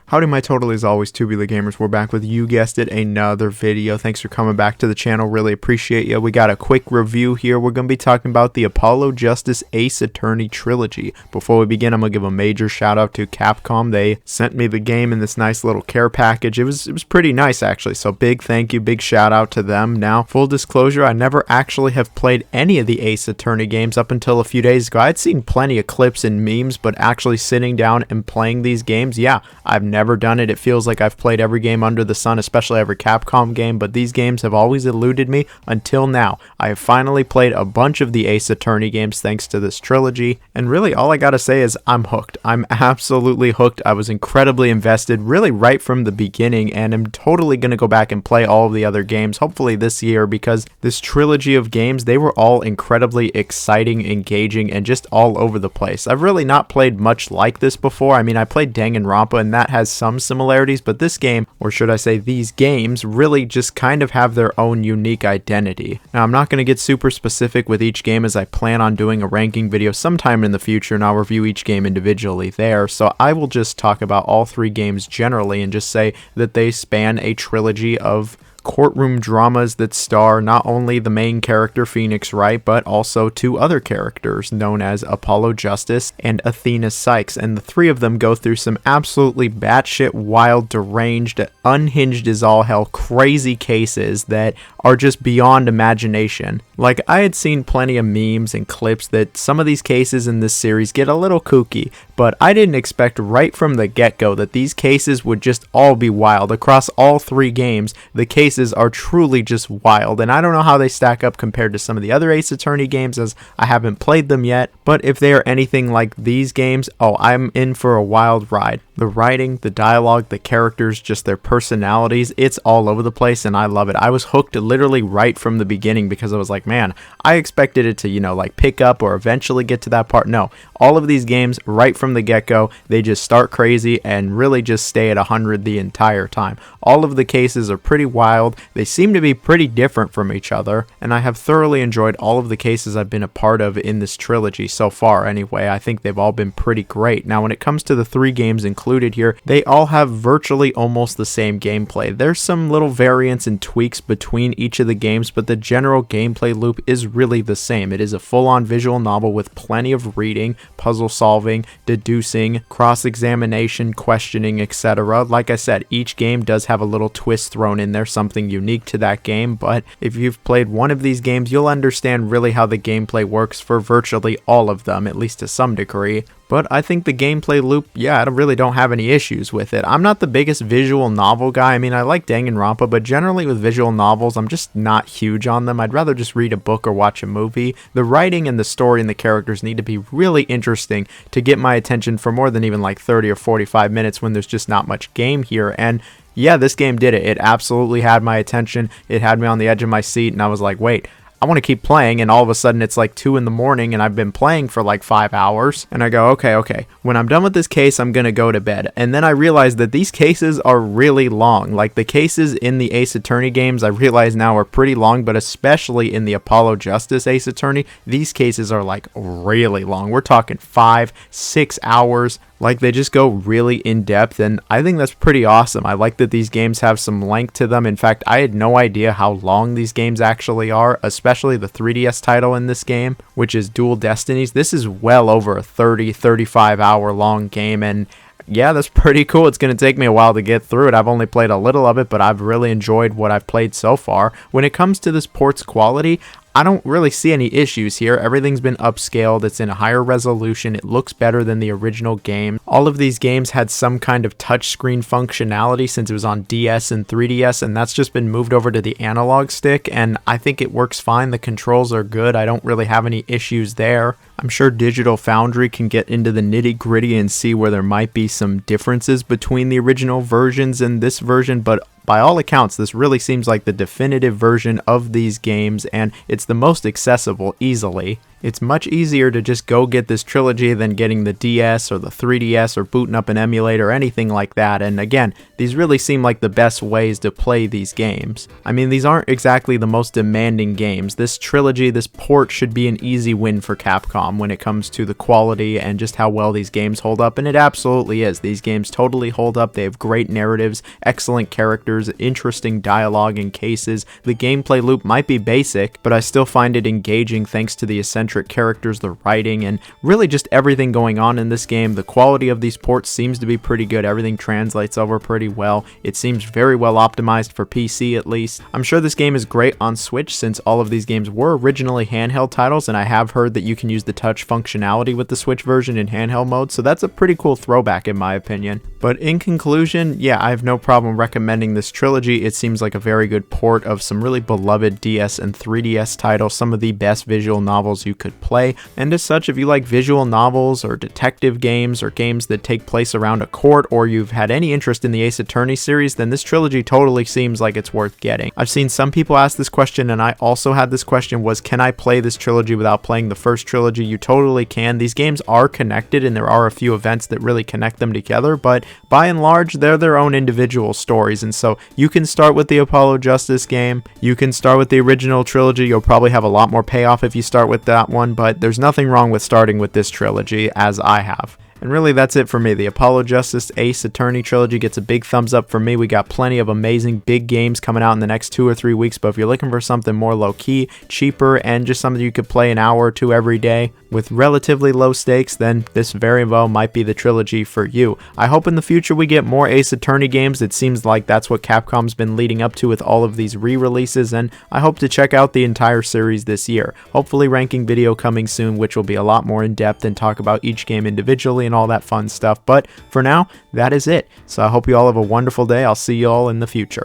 Howdy my totally always Tubular gamers, we're back with, you guessed it, another video. Thanks for coming back to the channel, really appreciate you. We got a quick review here. We're going to be talking about the Apollo Justice Ace Attorney Trilogy. Before we begin, I'm going to give a major shout out to Capcom. They sent me the game in this nice little care package. It was pretty nice actually, so big thank you, big shout out to them. Now, full disclosure, I never actually have played any of the Ace Attorney games up until a few days ago. I'd seen plenty of clips and memes, but actually sitting down and playing these games, yeah, I've never done it. It feels like I've played every game under the sun, especially every Capcom game, but these games have always eluded me until now. I have finally played a bunch of the Ace Attorney games thanks to this trilogy, and really all I gotta say is I'm hooked. I'm absolutely hooked. I was incredibly invested really right from the beginning, and I'm totally gonna go back and play all of the other games hopefully this year, because this trilogy of games, they were all incredibly exciting, engaging, and just all over the place. I've really not played much like this before. I mean, I played Danganronpa and that has some similarities, but this game, or should I say these games, really just kind of have their own unique identity. Now, I'm not going to get super specific with each game as I plan on doing a ranking video sometime in the future, and I'll review each game individually there, so I will just talk about all three games generally and just say that they span a trilogy of courtroom dramas that star not only the main character Phoenix Wright, but also two other characters known as Apollo Justice and Athena Sykes, and the three of them go through some absolutely batshit wild, deranged, unhinged as all hell crazy cases that are just beyond imagination. Like, I had seen plenty of memes and clips that some of these cases in this series get a little kooky, but I didn't expect right from the get-go that these cases would just all be wild. Across all three games, the cases are truly just wild, and I don't know how they stack up compared to some of the other Ace Attorney games, as I haven't played them yet, but if they are anything like these games, oh, I'm in for a wild ride. The writing, the dialogue, the characters, just their personalities, it's all over the place, and I love it. I was hooked literally right from the beginning because I was like, man, I expected it to, like pick up or eventually get to that part. No, all of these games, right from the get-go, they just start crazy and really just stay at 100 the entire time. All of the cases are pretty wild. They seem to be pretty different from each other, and I have thoroughly enjoyed all of the cases I've been a part of in this trilogy so far anyway. I think they've all been pretty great. Now, when it comes to the three games included here, they all have virtually almost the same gameplay. There's some little variants and tweaks between each of the games, but the general gameplay loop is really the same. It is a full-on visual novel with plenty of reading, puzzle solving, deducing, cross-examination, questioning, etc. Like I said, each game does have a little twist thrown in there, something unique to that game, but if you've played one of these games, you'll understand really how the gameplay works for virtually all of them, at least to some degree. But I think the gameplay loop, yeah, I really don't have any issues with it. I'm not the biggest visual novel guy. I mean, I like Danganronpa, but generally with visual novels, I'm just not huge on them. I'd rather just read a book or watch a movie. The writing and the story and the characters need to be really interesting to get my attention for more than even like 30 or 45 minutes when there's just not much game here. And yeah, this game did it. It absolutely had my attention. It had me on the edge of my seat, and I was like, wait, I want to keep playing, and all of a sudden it's like 2 in the morning and I've been playing for like 5 hours, and I go, okay, when I'm done with this case, I'm gonna go to bed. And then I realized that these cases are really long. Like, the cases in the Ace Attorney games, I realize now, are pretty long, but especially in the Apollo Justice Ace Attorney, these cases are like really long. We're talking 5-6 hours. Like, they just go really in depth, and I think that's pretty awesome. I like that these games have some length to them. In fact, I had no idea how long these games actually are, especially the 3DS title in this game, which is Dual Destinies. This is well over a 30-35 hour long game, and yeah, that's pretty cool. It's going to take me a while to get through it. I've only played a little of it, but I've really enjoyed what I've played so far. When it comes to this port's quality, I don't really see any issues here. Everything's been upscaled. It's in a higher resolution. It looks better than the original game. All of these games had some kind of touchscreen functionality since it was on DS and 3DS, and that's just been moved over to the analog stick, and I think it works fine. The controls are good. I don't really have any issues there. I'm sure Digital Foundry can get into the nitty-gritty and see where there might be some differences between the original versions and this version, but by all accounts, this really seems like the definitive version of these games, and it's the most accessible easily. It's much easier to just go get this trilogy than getting the DS or the 3DS or booting up an emulator or anything like that, and again, these really seem like the best ways to play these games. I mean, these aren't exactly the most demanding games. This trilogy, this port should be an easy win for Capcom when it comes to the quality and just how well these games hold up, and it absolutely is. These games totally hold up. They have great narratives, excellent characters, interesting dialogue and cases. The gameplay loop might be basic, but I still find it engaging thanks to the eccentric characters, the writing, and really just everything going on in this game. The quality of these ports seems to be pretty good. Everything translates over pretty well. It seems very well optimized for PC at least. I'm sure this game is great on Switch since all of these games were originally handheld titles, and I have heard that you can use the touch functionality with the Switch version in handheld mode, so that's a pretty cool throwback in my opinion. But in conclusion, yeah, I have no problem recommending this trilogy. It seems like a very good port of some really beloved DS and 3DS titles, some of the best visual novels you could play, and as such, if you like visual novels or detective games or games that take place around a court, or you've had any interest in the Ace Attorney series, then this trilogy totally seems like it's worth getting. I've seen some people ask this question, and I also had this question, was can I play this trilogy without playing the first trilogy? You totally can. These games are connected, and there are a few events that really connect them together, but by and large, they're their own individual stories, and so you can start with the Apollo Justice game, you can start with the original trilogy. You'll probably have a lot more payoff if you start with that one, but there's nothing wrong with starting with this trilogy, as I have. And really, that's it for me. The Apollo Justice Ace Attorney trilogy gets a big thumbs up for me. We got plenty of amazing big games coming out in the next 2 or 3 weeks, but if you're looking for something more low-key, cheaper, and just something you could play an hour or two every day with relatively low stakes, then this very well might be the trilogy for you. I hope in the future we get more Ace Attorney games. It seems like that's what Capcom's been leading up to with all of these re-releases, and I hope to check out the entire series this year. Hopefully ranking video coming soon, which will be a lot more in-depth and talk about each game individually and all that fun stuff. But for now, that is it. So I hope you all have a wonderful day. I'll see you all in the future.